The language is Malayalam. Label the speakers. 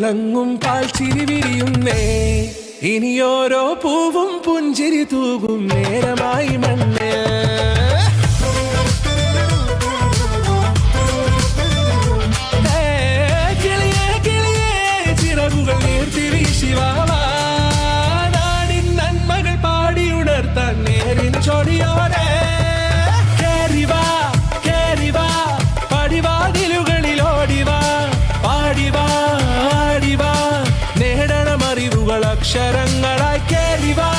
Speaker 1: തിളങ്ങും പാൽച്ചിരി വിരിയുന്നേ ഇനിയോരോ പൂവും പുഞ്ചിരി തൂകും നേരമായി മണ്ണ് കിളിയേ കിളിയേ ചിറകുകൾ നീർത്തി വീശിവാവാ നാടിൻ നന്മകൾ പാടിയുണർത്താൻ നേരിൻ ചൊടിയോടെ കേറിവാ കേറിവാ പടിവാതിലുകളിൽ ഓടിവാ പാടിവാ ആടിവാ നേടണമറിവുകൾ അക്ഷരങ്ങളായി കേറിവാ